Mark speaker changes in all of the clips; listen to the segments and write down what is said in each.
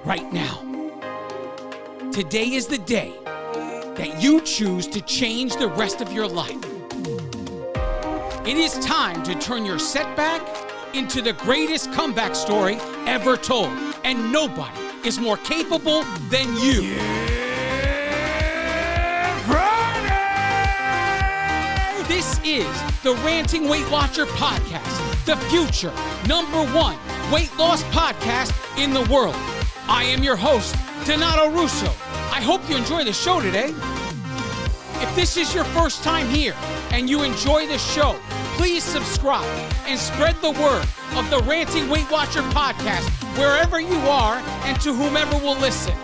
Speaker 1: right now. Today is the day that you choose to change the rest of your life. It is time to turn your setback into the greatest comeback story ever told, and nobody is more capable than you. This is the Ranting Weight Watcher podcast, the future #1 weight loss podcast in the world. I am your host, Donato Russo. I hope you enjoy the show today. If this is your first time here and you enjoy the show, please subscribe and spread the word of the Ranting Weight Watcher podcast wherever you are and to whomever will listen.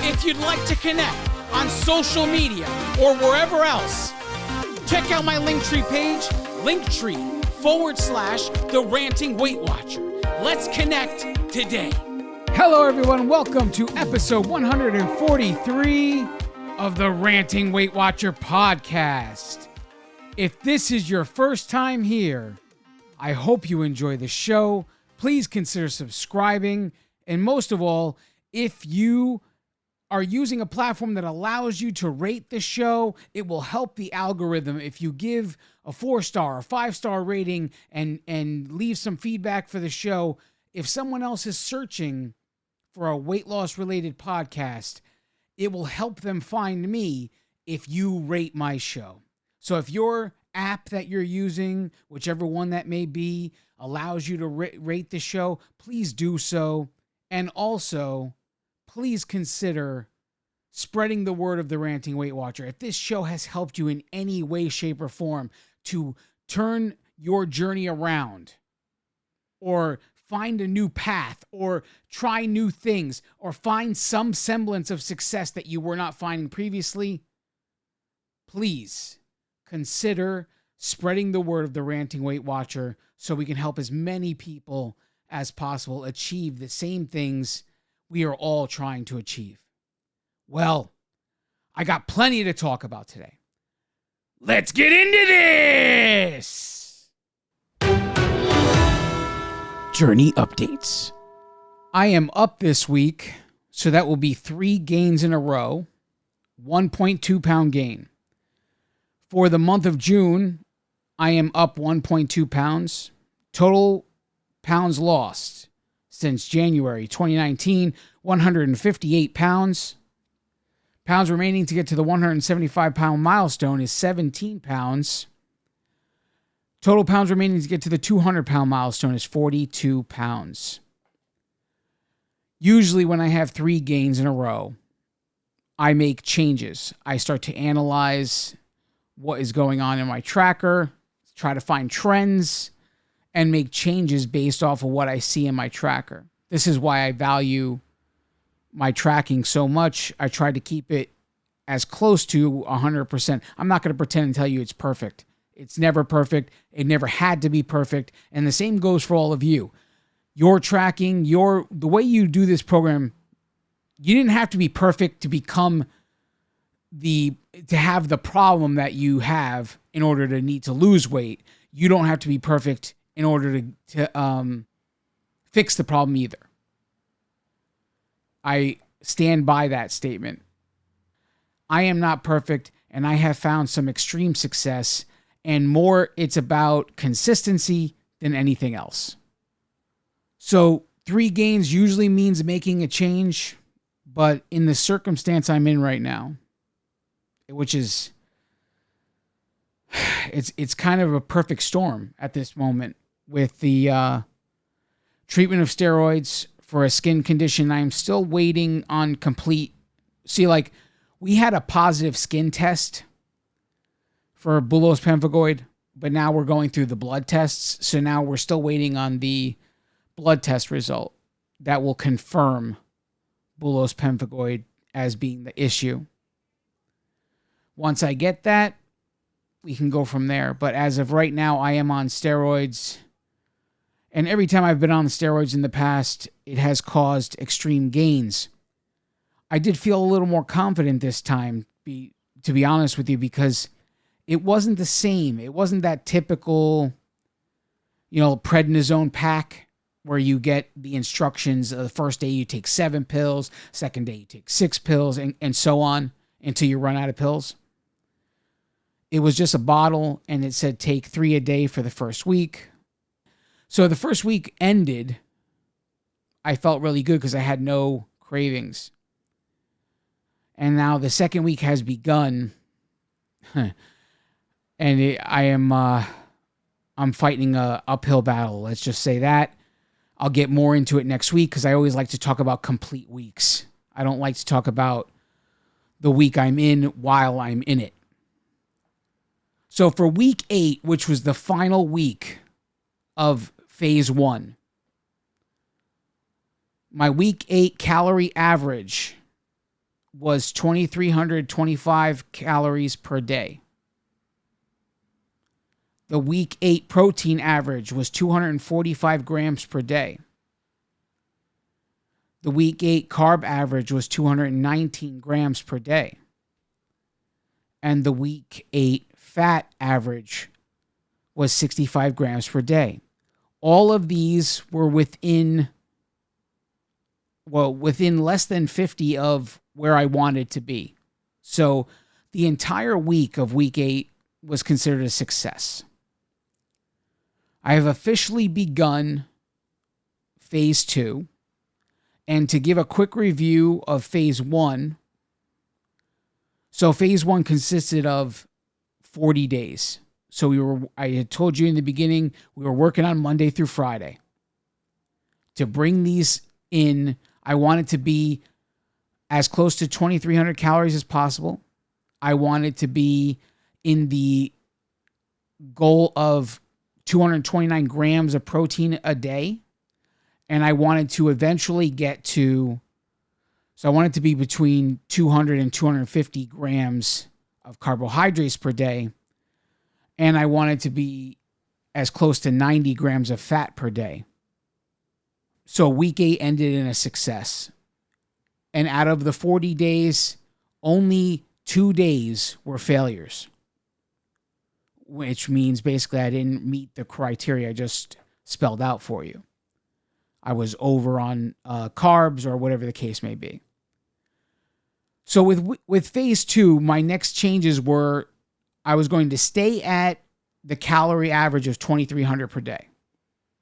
Speaker 1: If you'd like to connect on social media or wherever else, check out my Linktree page, Linktree/the Ranting Weight Watcher. Let's connect today. Hello, everyone. Welcome to episode 143 of the Ranting Weight Watcher podcast. If this is your first time here, I hope you enjoy the show. Please consider subscribing. And most of all, if you are using a platform that allows you to rate the show, it will help the algorithm. If you give a 4-star or 5-star rating and leave some feedback for the show, if someone else is searching for a weight loss related podcast, it will help them find me if you rate my show. So if your app that you're using, whichever one that may be, allows you to rate the show, please do so. And also, please consider spreading the word of the Ranting Weight Watcher. If this show has helped you in any way, shape, or form to turn your journey around, or find a new path, or try new things, or find some semblance of success that you were not finding previously, please consider spreading the word of the Ranting Weight Watcher so we can help as many people as possible achieve the same things we are all trying to achieve. Well, I got plenty to talk about today. Let's get into this! Journey updates. I am up this week, so that will be 3 gains in a row, 1.2 pound gain. For the month of June, I am up 1.2 pounds. Total pounds lost since January 2019, 158 pounds. Pounds remaining to get to the 175 pound milestone is 17 pounds. Total pounds remaining to get to the 200 pound milestone is 42 pounds. Usually when I have 3 gains in a row, I make changes. I start to analyze what is going on in my tracker, try to find trends, and make changes based off of what I see in my tracker. This is why I value my tracking so much. I try to keep it as close to 100%. I'm not going to pretend and tell you it's perfect. It's never perfect. It never had to be perfect. And the same goes for all of you. Your tracking, the way you do this program, you didn't have to be perfect to have the problem that you have in order to need to lose weight. You don't have to be perfect in order to fix the problem either. I stand by that statement. I am not perfect, and I have found some extreme success, and more it's about consistency than anything else. So 3 gains usually means making a change, but in the circumstance I'm in right now, which is, it's kind of a perfect storm at this moment with the treatment of steroids for a skin condition. I'm still waiting on complete. See, like, we had a positive skin test for bullous pemphigoid, but now we're going through the blood tests. So now we're still waiting on the blood test result that will confirm bullous pemphigoid as being the issue. Once I get that, we can go from there. But as of right now, I am on steroids. And every time I've been on the steroids in the past, it has caused extreme gains. I did feel a little more confident this time, to be honest with you, because it wasn't the same. It wasn't that typical, prednisone pack where you get the instructions. The first day you take 7 pills, second day you take 6 pills, and so on until you run out of pills. It was just a bottle, and it said take 3 a day for the first week. So the first week ended. I felt really good because I had no cravings. And now the second week has begun. And I'm fighting a uphill battle. Let's just say that. I'll get more into it next week because I always like to talk about complete weeks. I don't like to talk about the week I'm in while I'm in it. So for week 8, which was the final week of phase 1, my week 8 calorie average was 2,325 calories per day. The week 8 protein average was 245 grams per day. The week 8 carb average was 219 grams per day. And the week 8 fat average was 65 grams per day. All of these were within less than 50 of where I wanted to be. So the entire week of week 8 was considered a success. I have officially begun phase 2. And to give a quick review of phase 1. So phase 1 consisted of 40 days. So I had told you in the beginning, we were working on Monday through Friday. To bring these in, I wanted to be as close to 2,300 calories as possible. I wanted to be in the goal of 229 grams of protein a day. And I wanted to eventually get to, so I wanted to be between 200 and 250 grams of carbohydrates per day. And I wanted to be as close to 90 grams of fat per day. So week 8 ended in a success. And out of the 40 days, only 2 days were failures. Which means basically I didn't meet the criteria I just spelled out for you. I was over on carbs or whatever the case may be. So with phase 2, my next changes were I was going to stay at the calorie average of 2,300 per day.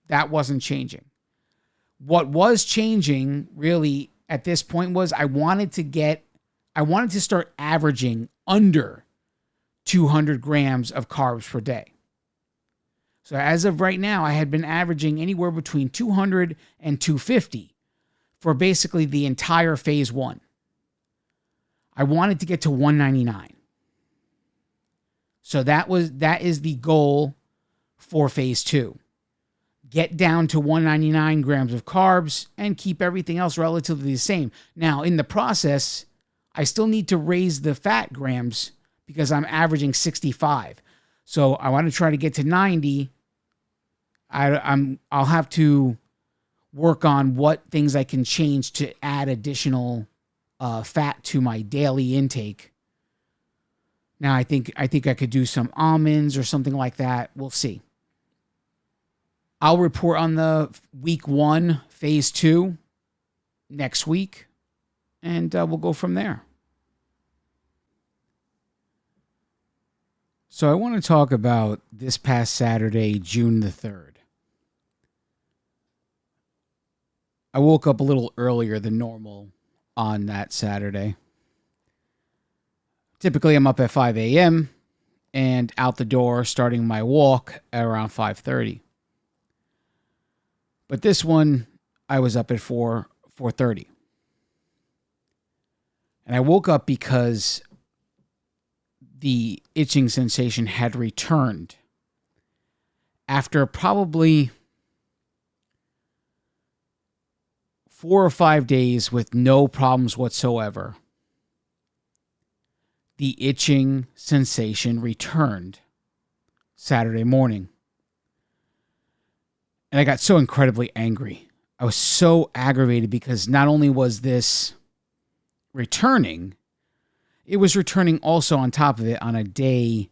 Speaker 1: That wasn't changing. What was changing really at this point was I wanted to start averaging under 200 grams of carbs per day. So as of right now, I had been averaging anywhere between 200 and 250 for basically the entire phase 1. I wanted to get to 199. So that is the goal for phase 2. Get down to 199 grams of carbs and keep everything else relatively the same. Now, in the process, I still need to raise the fat grams because I'm averaging 65. So I want to try to get to 90. I'll have to work on what things I can change to add additional fat to my daily intake. Now I think I could do some almonds or something like that. We'll see. I'll report on the week 1, phase 2 next week, and we'll go from there. So I want to talk about this past Saturday, June the 3rd. I woke up a little earlier than normal on that Saturday. Typically, I'm up at 5 a.m. and out the door starting my walk at around 5:30. But this one, I was up at 4:30. And I woke up because the itching sensation had returned after probably 4 or 5 days with no problems whatsoever. The itching sensation returned Saturday morning. And I got so incredibly angry. I was so aggravated because not only was this returning, it was returning also on top of it on a day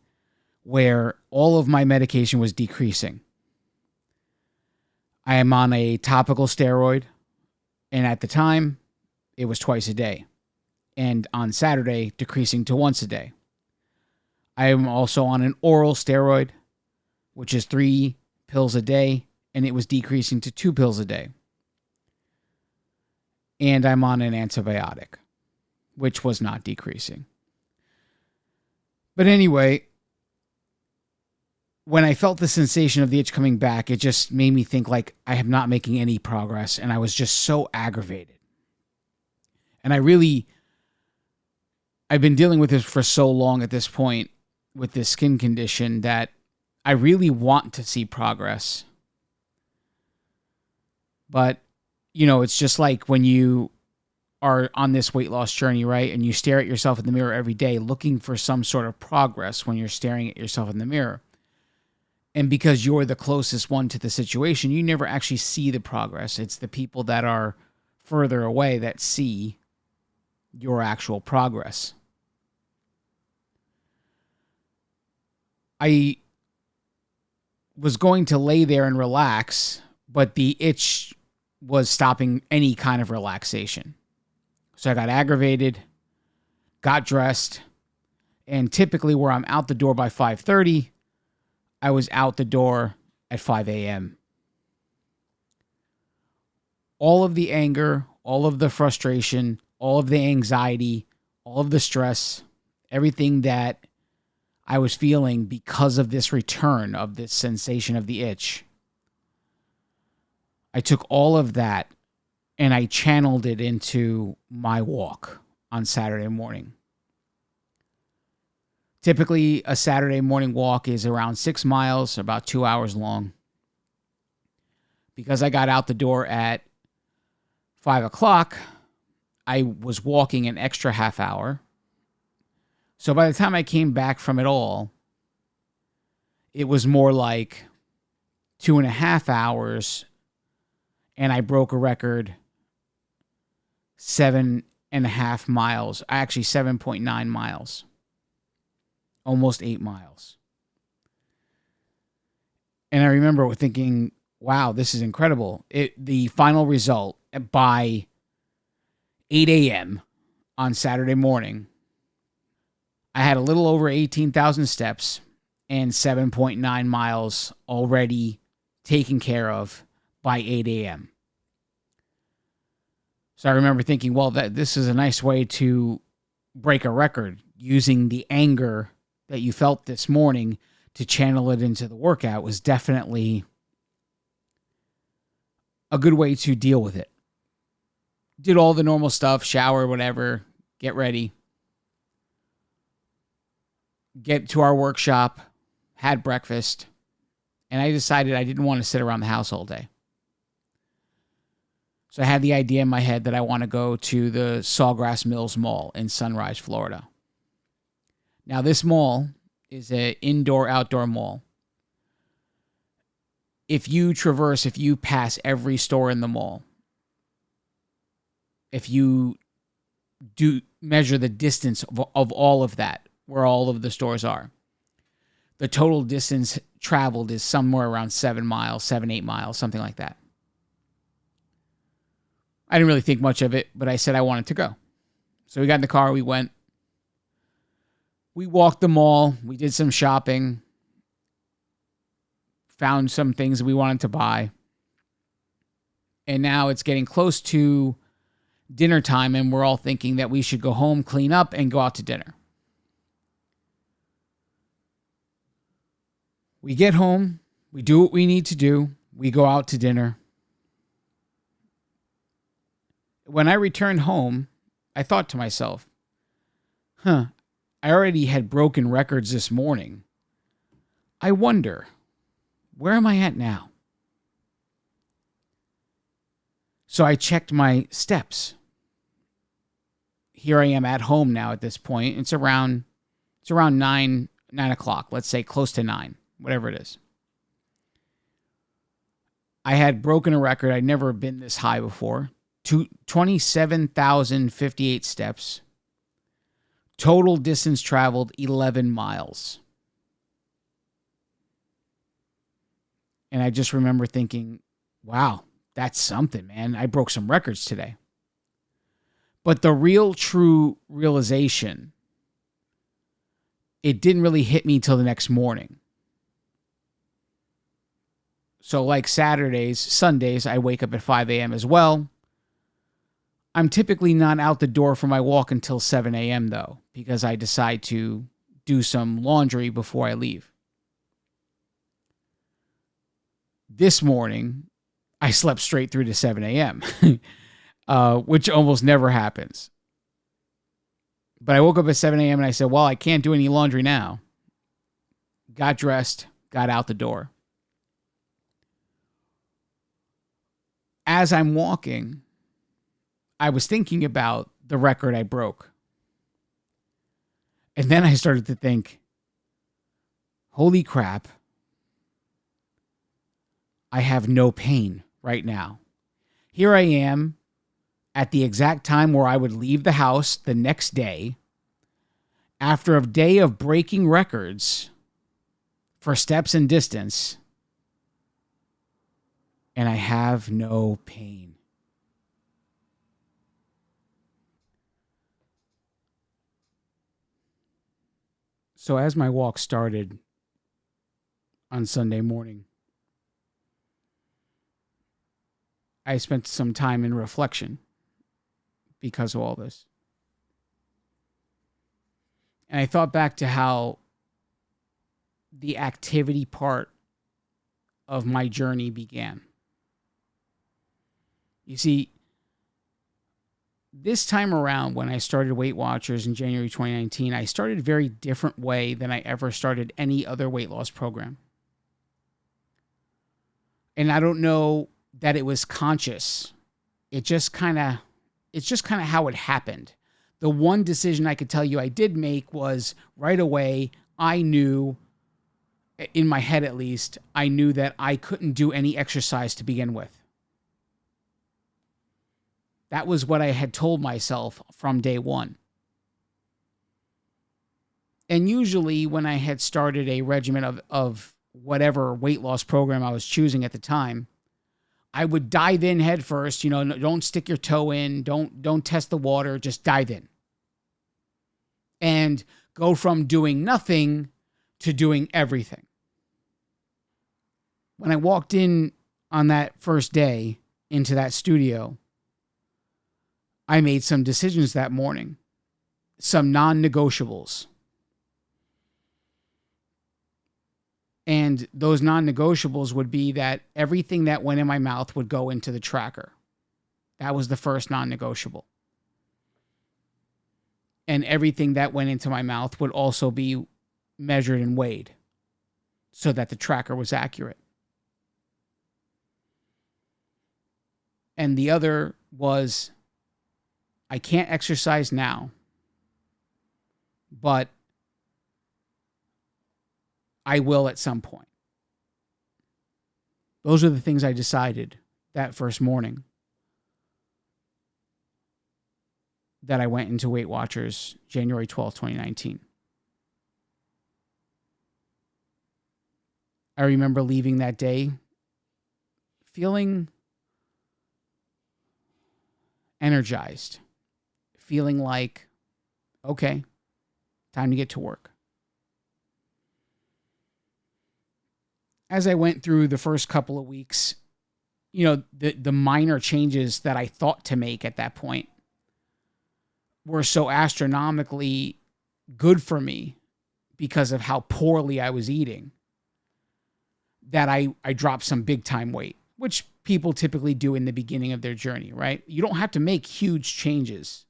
Speaker 1: where all of my medication was decreasing. I am on a topical steroid, and at the time, it was twice a day. And on Saturday, decreasing to once a day. I am also on an oral steroid, which is 3 pills a day, and it was decreasing to 2 pills a day. And I'm on an antibiotic, which was not decreasing. But anyway, when I felt the sensation of the itch coming back, it just made me think like I am not making any progress, and I was just so aggravated. And I've been dealing with this for so long at this point with this skin condition that I really want to see progress. But, it's just like when you are on this weight loss journey, right? And you stare at yourself in the mirror every day looking for some sort of progress when you're staring at yourself in the mirror. And because you're the closest one to the situation, you never actually see the progress. It's the people that are further away that see your actual progress. I was going to lay there and relax, but the itch was stopping any kind of relaxation. So I got aggravated, got dressed, and typically where I'm out the door by 5:30, I was out the door at 5 a.m. All of the anger, all of the frustration, all of the anxiety, all of the stress, everything that I was feeling because of this return of this sensation of the itch, I took all of that and I channeled it into my walk on Saturday morning. Typically, a Saturday morning walk is around 6 miles, about 2 hours long. Because I got out the door at 5 o'clock, I was walking an extra half hour. So by the time I came back from it all, it was more like 2.5 hours, and I broke a record 7.5 miles, actually 7.9 miles, almost 8 miles. And I remember thinking, wow, this is incredible. The final result by 8 a.m. on Saturday morning, I had a little over 18,000 steps and 7.9 miles already taken care of by 8 a.m. So I remember thinking, well, this is a nice way to break a record, using the anger that you felt this morning to channel it into the workout was definitely a good way to deal with it. Did all the normal stuff, shower, whatever, get ready. Get to our workshop, had breakfast, and I decided I didn't want to sit around the house all day. So I had the idea in my head that I want to go to the Sawgrass Mills Mall in Sunrise, Florida. Now, this mall is an indoor-outdoor mall. If you pass every store in the mall, if you do measure the distance of all of that, where all of the stores are, the total distance traveled is somewhere around 8 miles, something like that. I didn't really think much of it, but I said I wanted to go. So we got in the car, we went. We walked the mall, we did some shopping, found some things we wanted to buy. And now it's getting close to dinner time, and we're all thinking that we should go home, clean up, and go out to dinner. We get home, we do what we need to do, we go out to dinner. When I returned home, I thought to myself, I already had broken records this morning. I wonder, where am I at now? So I checked my steps. Here I am at home now at this point. It's around 9 o'clock, let's say close to 9, whatever it is. I had broken a record. I'd never been this high before. 27,058 steps. Total distance traveled 11 miles. And I just remember thinking, wow, that's something, man. I broke some records today. But the real true realization, it didn't really hit me till the next morning. So like Saturdays, Sundays, I wake up at 5 a.m. as well. I'm typically not out the door for my walk until 7 a.m. though, because I decide to do some laundry before I leave. This morning, I slept straight through to 7 a.m., which almost never happens. But I woke up at 7 a.m. and I said, well, I can't do any laundry now. Got dressed, got out the door. As I'm walking, I was thinking about the record I broke. And then I started to think, holy crap, I have no pain right now. Here I am at the exact time where I would leave the house the next day after a day of breaking records for steps and distance, and I have no pain. So as my walk started on Sunday morning, I spent some time in reflection because of all this. And I thought back to how the activity part of my journey began. You see, this time around when I started Weight Watchers in January 2019, I started a very different way than I ever started any other weight loss program. And I don't know that it was conscious. It's just kind of how it happened. The one decision I could tell you I did make was right away, I knew, in my head at least, I knew that I couldn't do any exercise to begin with. That was what I had told myself from day one. And usually when I had started a regimen of whatever weight loss program I was choosing at the time, I would dive in head first. Don't stick your toe in. Don't test the water. Just dive in. And go from doing nothing to doing everything. When I walked in on that first day into that studio, I made some decisions that morning, some non-negotiables. And those non-negotiables would be that everything that went in my mouth would go into the tracker. That was the first non-negotiable. And everything that went into my mouth would also be measured and weighed so that the tracker was accurate. And the other was, I can't exercise now, but I will at some point. Those are the things I decided that first morning that I went into Weight Watchers January 12th, 2019. I remember leaving that day feeling energized, feeling like, okay, time to get to work. As I went through the first couple of weeks, the minor changes that I thought to make at that point were so astronomically good for me because of how poorly I was eating that I dropped some big time weight, which people typically do in the beginning of their journey, right? You don't have to make huge changes.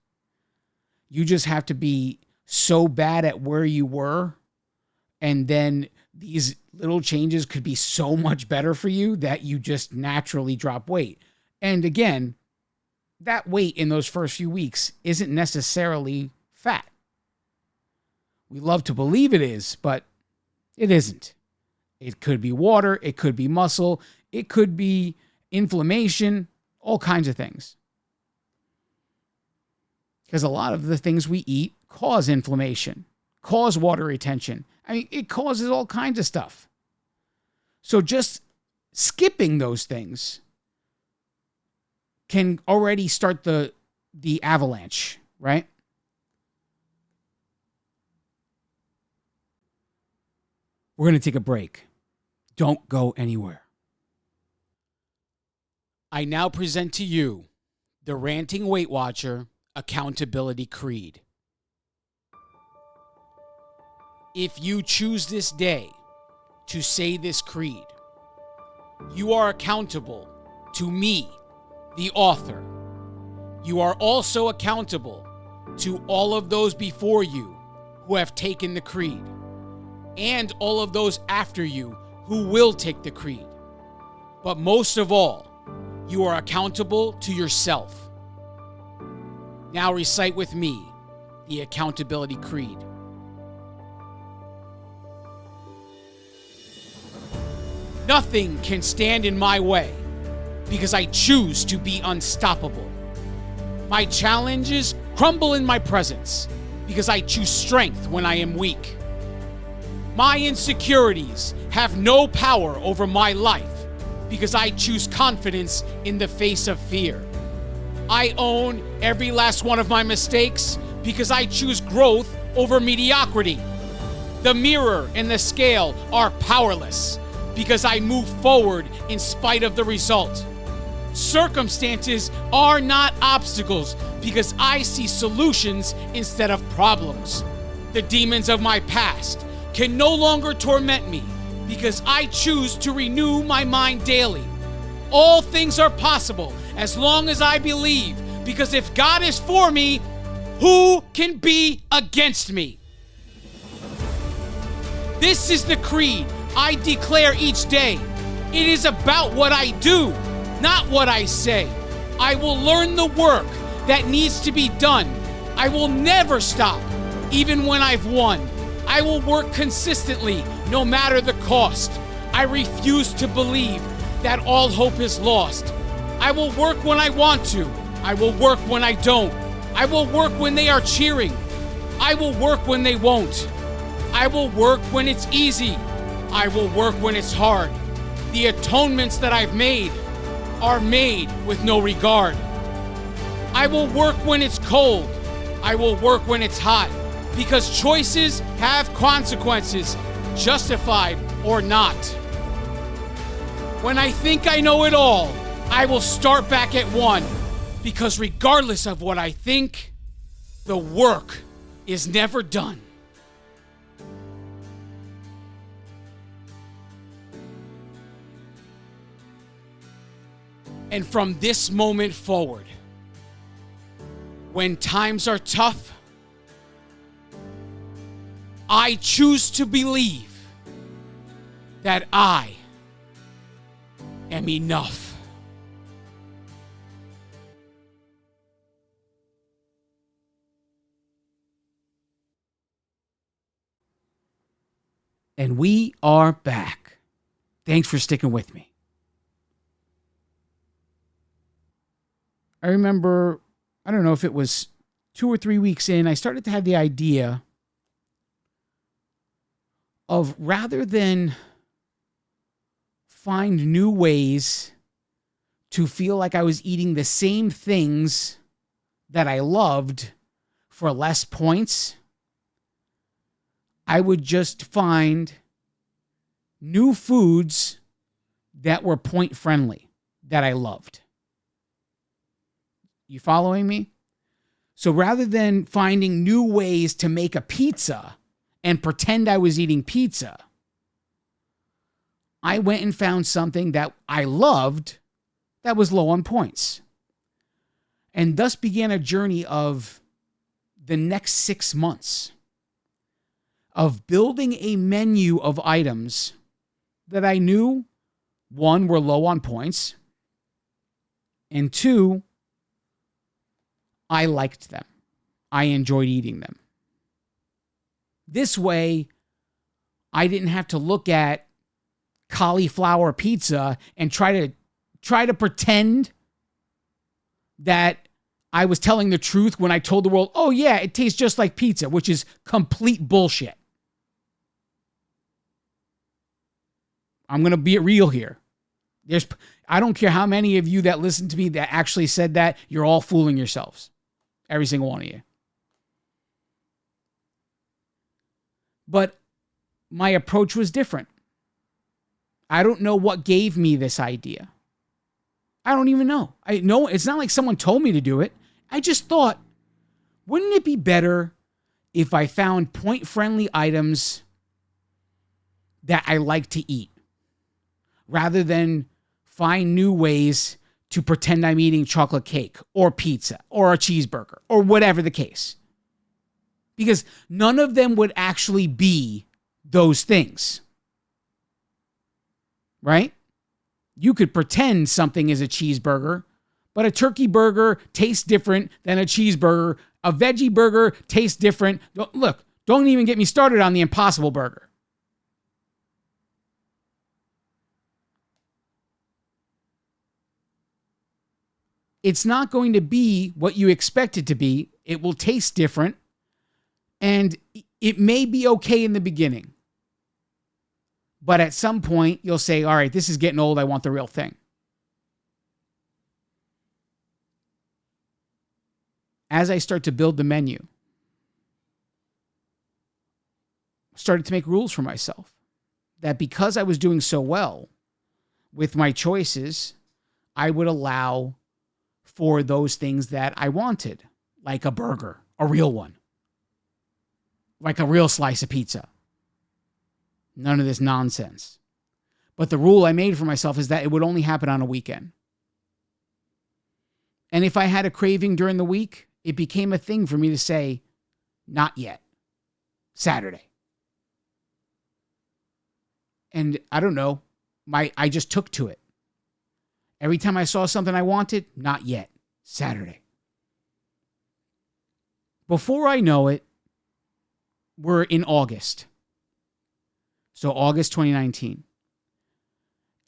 Speaker 1: You just have to be so bad at where you were, and then these little changes could be so much better for you that you just naturally drop weight. And again, that weight in those first few weeks isn't necessarily fat. We love to believe it is, but it isn't. It could be water, it could be muscle, it could be inflammation, all kinds of things. Because a lot of the things we eat cause inflammation, cause water retention. I mean, it causes all kinds of stuff. So just skipping those things can already start the avalanche, right? We're going to take a break. Don't go anywhere. I now present to you the Ranting Weight Watcher Accountability Creed. If you choose this day to say this creed, you are accountable to me, the author. You are also accountable to all of those before you who have taken the creed, and all of those after you who will take the creed. But most of all, you are accountable to yourself. Now recite with me the Accountability Creed. Nothing can stand in my way because I choose to be unstoppable. My challenges crumble in my presence because I choose strength when I am weak. My insecurities have no power over my life because I choose confidence in the face of fear. I own every last one of my mistakes because I choose growth over mediocrity. The mirror and the scale are powerless because I move forward in spite of the result. Circumstances are not obstacles because I see solutions instead of problems. The demons of my past can no longer torment me because I choose to renew my mind daily. All things are possible as long as I believe, because if God is for me, who can be against me? This is the creed I declare each day. It is about what I do, not what I say. I will learn the work that needs to be done. I will never stop, even when I've won. I will work consistently, no matter the cost. I refuse to believe that all hope is lost. I will work when I want to. I will work when I don't. I will work when they are cheering. I will work when they won't. I will work when it's easy. I will work when it's hard. The atonements that I've made are made with no regard. I will work when it's cold. I will work when it's hot, because choices have consequences, justified or not. When I think I know it all, I will start back at one, because regardless of what I think, the work is never done. And from this moment forward, when times are tough, I choose to believe that I am enough. And we are back. Thanks for sticking with me. I remember, I don't know if it was 2 or 3 weeks in, I started to have the idea of, rather than find new ways to feel like I was eating the same things that I loved for less points, I would just find new foods that were point friendly, that I loved. You following me? So rather than finding new ways to make a pizza and pretend I was eating pizza, I went and found something that I loved that was low on points. And thus began a journey of the next 6 months of building a menu of items that I knew, one, were low on points, and two, I liked them. I enjoyed eating them. This way, I didn't have to look at cauliflower pizza and try to pretend that I was telling the truth when I told the world, oh yeah, it tastes just like pizza, which is complete bullshit. I'm going to be real here. I don't care how many of you that listen to me that actually said that, you're all fooling yourselves. Every single one of you. But my approach was different. I don't know what gave me this idea. I don't even know. I know it's not like someone told me to do it. I just thought, wouldn't it be better if I found point-friendly items that I like to eat rather than find new ways to pretend I'm eating chocolate cake or pizza or a cheeseburger or whatever the case? Because none of them would actually be those things. Right? You could pretend something is a cheeseburger, but a turkey burger tastes different than a cheeseburger. A veggie burger tastes different. Look, don't even get me started on the Impossible Burger. It's not going to be what you expect it to be. It will taste different. And it may be okay in the beginning. But at some point, you'll say, all right, this is getting old. I want the real thing. As I start to build the menu, I started to make rules for myself. That because I was doing so well with my choices, I would allow for those things that I wanted, like a burger, a real one, like a real slice of pizza. None of this nonsense. But the rule I made for myself is that it would only happen on a weekend. And if I had a craving during the week, it became a thing for me to say, not yet. Saturday. And I don't know, I just took to it. Every time I saw something I wanted, not yet. Saturday. Before I know it, we're in August. So August 2019.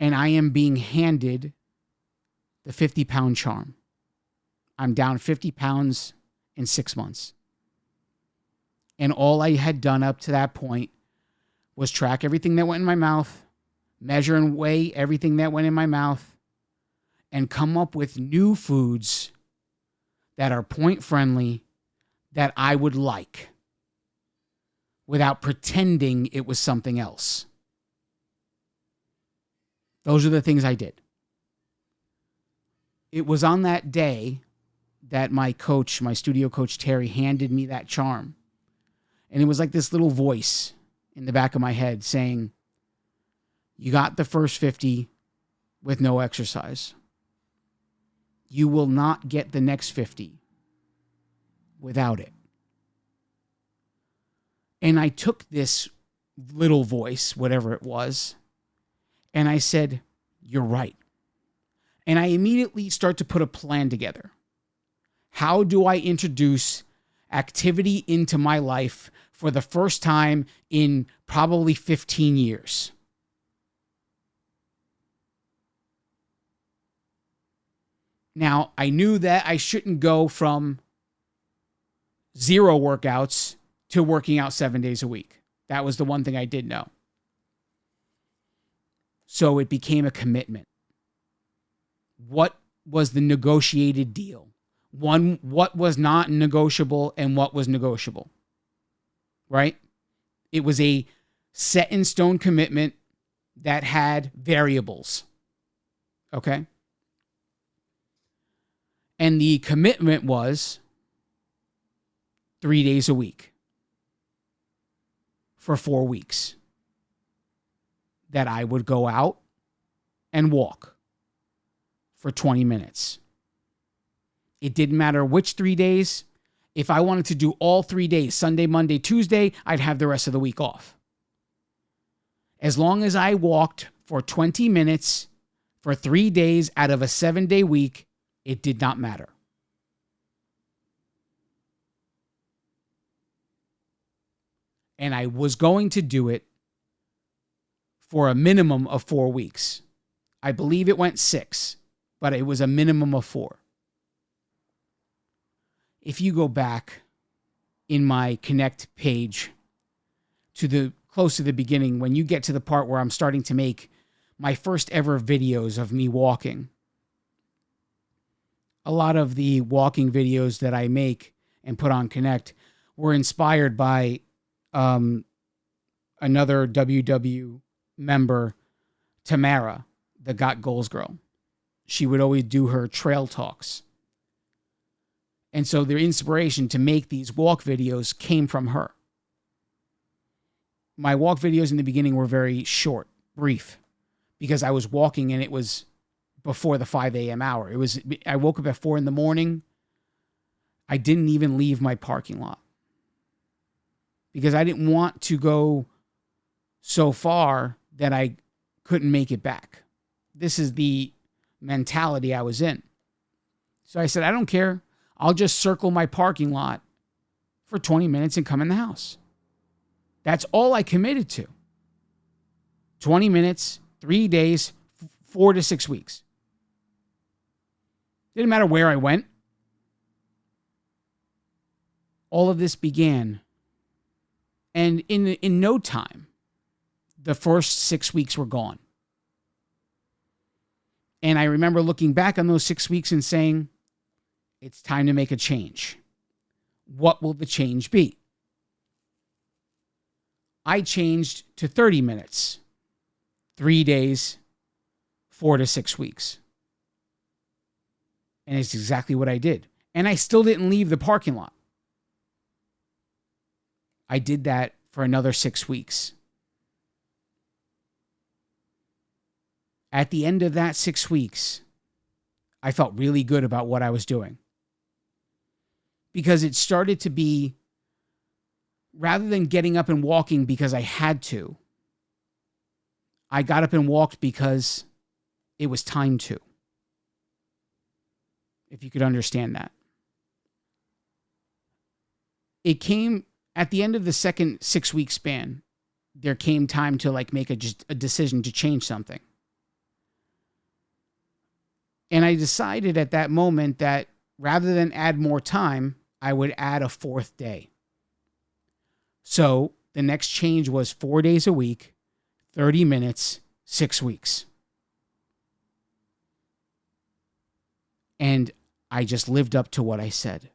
Speaker 1: And I am being handed the 50-pound charm. I'm down 50 pounds in 6 months. And all I had done up to that point was track everything that went in my mouth, measure and weigh everything that went in my mouth, and come up with new foods that are point-friendly that I would like without pretending it was something else. Those are the things I did. It was on that day that my coach, my studio coach, Terry, handed me that charm. And it was like this little voice in the back of my head saying, you got the first 50 with no exercise. You will not get the next 50 without it. And I took this little voice, whatever it was, and I said, you're right. And I immediately start to put a plan together. How do I introduce activity into my life for the first time in probably 15 years? Now, I knew that I shouldn't go from 0 workouts to working out 7 days a week. That was the one thing I did know. So it became a commitment. What was the negotiated deal? What was not negotiable and what was negotiable? Right? It was a set in stone commitment that had variables. Okay? And the commitment was 3 days a week for 4 weeks that I would go out and walk for 20 minutes. It didn't matter which 3 days. If I wanted to do all 3 days, Sunday, Monday, Tuesday, I'd have the rest of the week off. As long as I walked for 20 minutes for 3 days out of a 7-day week, it did not matter. And I was going to do it for a minimum of 4 weeks. I believe it went 6, but it was a minimum of 4. If you go back in my Connect page to the close to the beginning, when you get to the part where I'm starting to make my first ever videos of me walking. A lot of the walking videos that I make and put on Connect were inspired by another WW member, Tamara, the Got Goals girl. She would always do her trail talks. And so their inspiration to make these walk videos came from her. My walk videos in the beginning were very short, brief, because I was walking and it was before the 5 a.m. hour. I woke up at 4 a.m. I didn't even leave my parking lot because I didn't want to go so far that I couldn't make it back. This is the mentality I was in. So I said, I don't care. I'll just circle my parking lot for 20 minutes and come in the house. That's all I committed to. 20 minutes, 3 days, 4 to 6 weeks. Didn't matter where I went. All of this began. And in no time, the first 6 weeks were gone. And I remember looking back on those 6 weeks and saying, it's time to make a change. What will the change be? I changed to 30 minutes, 3 days, 4 to 6 weeks. And it's exactly what I did. And I still didn't leave the parking lot. I did that for another 6 weeks. At the end of that 6 weeks, I felt really good about what I was doing. Because it started to be, rather than getting up and walking because I had to, I got up and walked because it was time to. If you could understand that. It came at the end of the second 6 week span, there came time to make a decision to change something. And I decided at that moment that rather than add more time, I would add a fourth day. So the next change was 4 days a week, 30 minutes, 6 weeks. And I just lived up to what I said.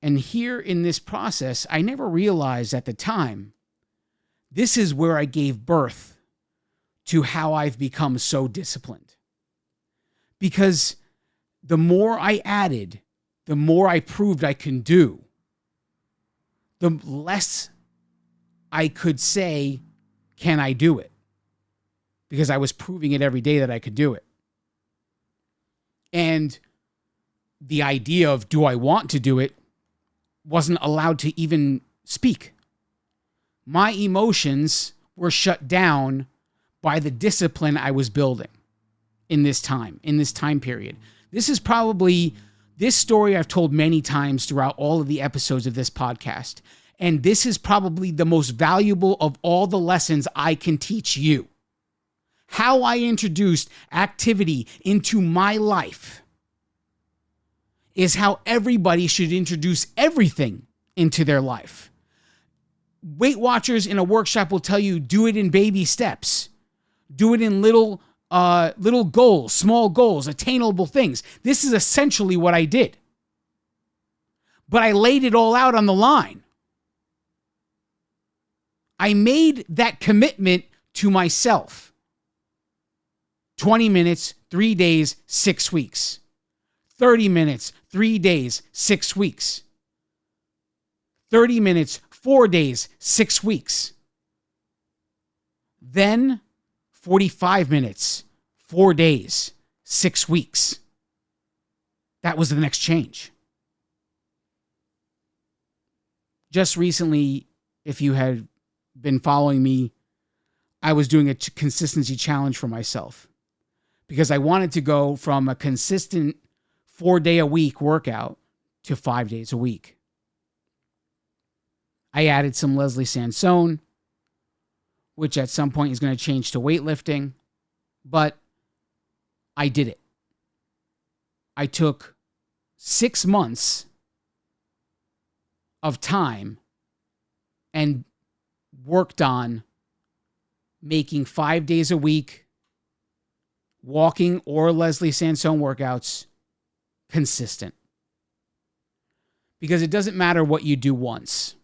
Speaker 1: And here in this process, I never realized at the time, this is where I gave birth to how I've become so disciplined. Because the more I added, the more I proved I can do, the less I could say, can I do it? Because I was proving it every day that I could do it. And the idea of, do I want to do it, wasn't allowed to even speak. My emotions were shut down by the discipline I was building in this time period. This is probably, this story I've told many times throughout all of the episodes of this podcast. And this is probably the most valuable of all the lessons I can teach you. How I introduced activity into my life is how everybody should introduce everything into their life. Weight Watchers in a workshop will tell you, do it in baby steps. Do it in little goals, small goals, attainable things. This is essentially what I did. But I laid it all out on the line. I made that commitment to myself. 20 minutes, 3 days, 6 weeks. 30 minutes, 3 days, 6 weeks. 30 minutes, 4 days, 6 weeks. Then 45 minutes, 4 days, 6 weeks. That was the next change. Just recently, if you had been following me, I was doing a consistency challenge for myself because I wanted to go from a consistent 4-day-a-week workout to 5 days a week. I added some Leslie Sansone, which at some point is going to change to weightlifting, but I did it. I took 6 months of time and worked on making 5 days a week, walking or Leslie Sansone workouts consistent. Because it doesn't matter what you do once.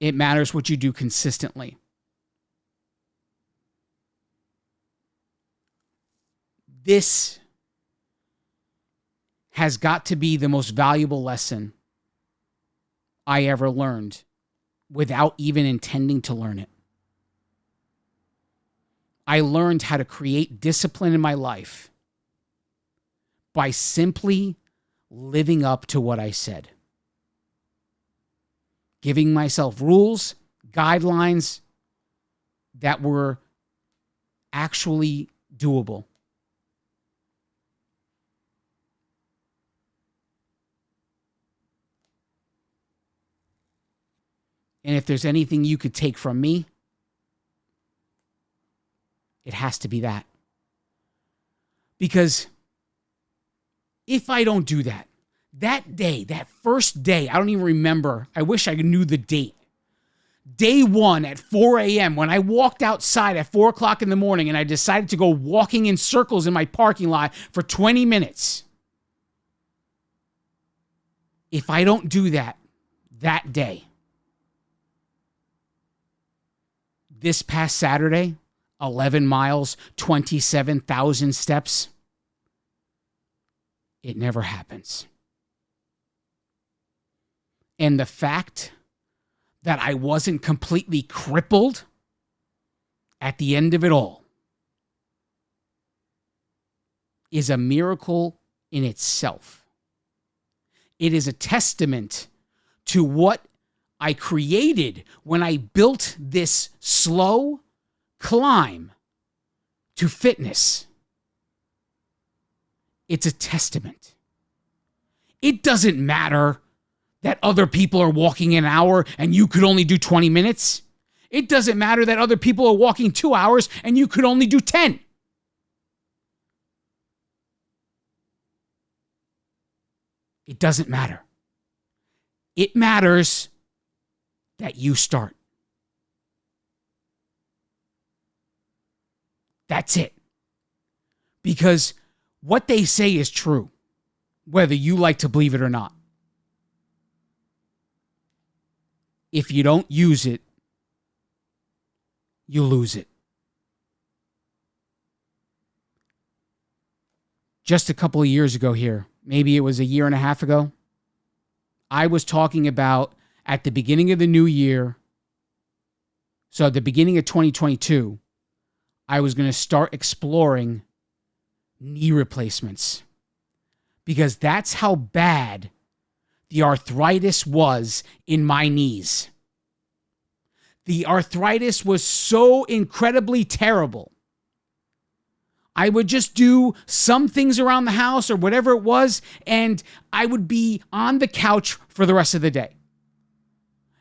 Speaker 1: It matters what you do consistently. This has got to be the most valuable lesson I ever learned without even intending to learn it. I learned how to create discipline in my life by simply living up to what I said. Giving myself rules, guidelines that were actually doable. And if there's anything you could take from me, it has to be that. Because if I don't do that, that day, that first day, I don't even remember. I wish I knew the date. Day 1 at 4 a.m. when I walked outside at 4 o'clock in the morning and I decided to go walking in circles in my parking lot for 20 minutes. If I don't do that day, this past Saturday, 11 miles, 27,000 steps, it never happens. And the fact that I wasn't completely crippled at the end of it all is a miracle in itself. It is a testament to what I created when I built this slow climb to fitness. It's a testament. It doesn't matter that other people are walking an hour and you could only do 20 minutes. It doesn't matter that other people are walking 2 hours and you could only do 10. It doesn't matter. It matters that you start. That's it. Because what they say is true, whether you like to believe it or not. If you don't use it, you lose it. Just a couple of years ago here, maybe it was a year and a half ago, I was talking about at the beginning of the new year, so at the beginning of 2022, I was going to start exploring knee replacements because that's how bad the arthritis was in my knees. The arthritis was so incredibly terrible. I would just do some things around the house or whatever it was, and I would be on the couch for the rest of the day.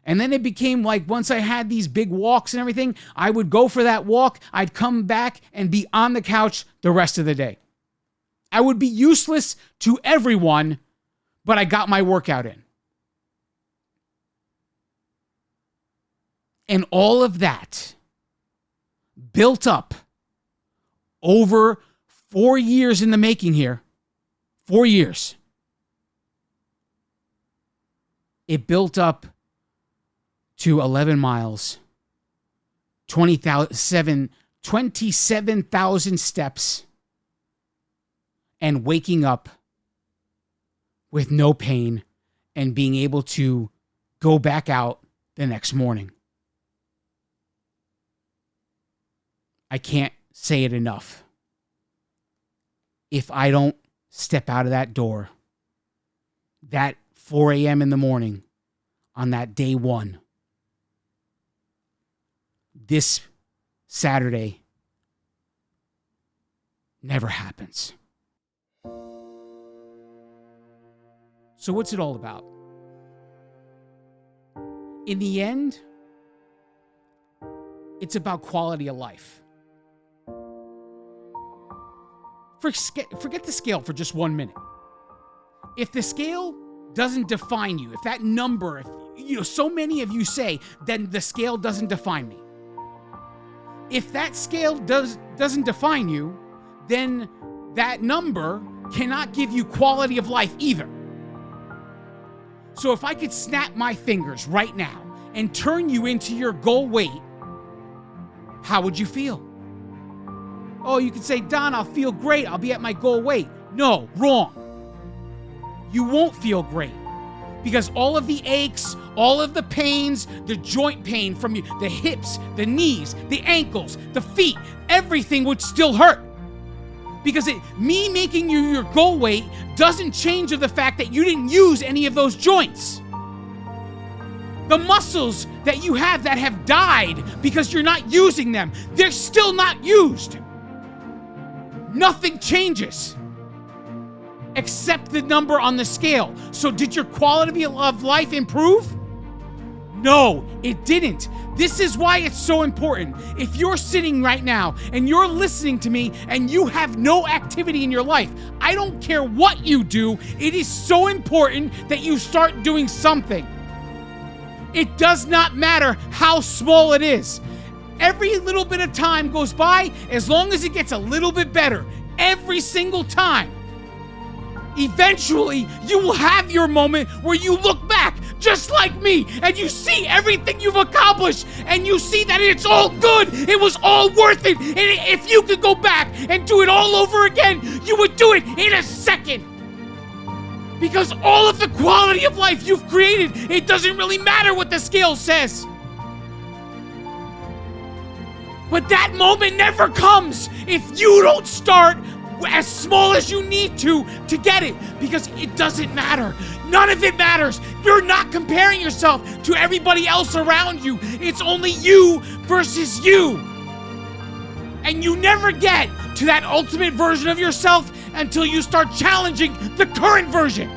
Speaker 1: And then it became like once I had these big walks and everything, I would go for that walk, I'd come back and be on the couch the rest of the day. I would be useless to everyone, but I got my workout in. And all of that built up over 4 years in the making here. 4 years. It built up to 11 miles, 27,000 steps, and waking up with no pain and being able to go back out the next morning. I can't say it enough. If I don't step out of that door, that 4 a.m. in the morning on that day 1, this Saturday never happens. So what's it all about? In the end, it's about quality of life. Forget the scale for just 1 minute. If the scale doesn't define you, if that number, so many of you say, then the scale doesn't define me. If that scale doesn't define you, then that number cannot give you quality of life either. So if I could snap my fingers right now and turn you into your goal weight, how would you feel? Oh, you could say, Don, I'll feel great. I'll be at my goal weight. No, wrong. You won't feel great because all of the aches, all of the pains, the joint pain from you, the hips, the knees, the ankles, the feet, everything would still hurt. Because me making you your goal weight doesn't change the fact that you didn't use any of those joints. The muscles that you have that have died because you're not using them, they're still not used. Nothing changes except the number on the scale. So did your quality of life improve? No, it didn't. This is why it's so important. If you're sitting right now and you're listening to me and you have no activity in your life, I don't care what you do, it is so important that you start doing something. It does not matter how small it is. Every little bit of time goes by, as long as it gets a little bit better, every single time. Eventually, you will have your moment where you look back, just like me, and you see everything you've accomplished, and you see that it's all good, it was all worth it, and if you could go back and do it all over again, you would do it in a second. Because all of the quality of life you've created, it doesn't really matter what the scale says. But that moment never comes if you don't start as small as you need to get it, because it doesn't matter. None of it matters. You're not comparing yourself to everybody else around you. It's only you versus you. And you never get to that ultimate version of yourself until you start challenging the current version.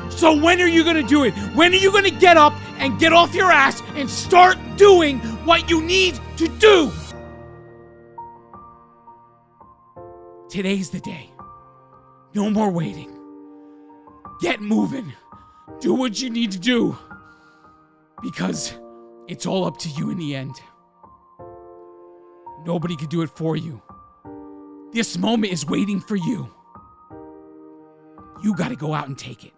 Speaker 1: So when are you going to do it? When are you going to get up and get off your ass and start doing what you need to do? Today's the day. No more waiting. Get moving. Do what you need to do. Because it's all up to you in the end. Nobody can do it for you. This moment is waiting for you. You got to go out and take it.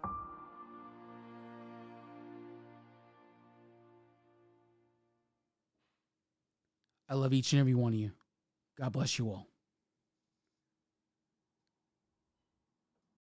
Speaker 1: I love each and every one of you. God bless you all.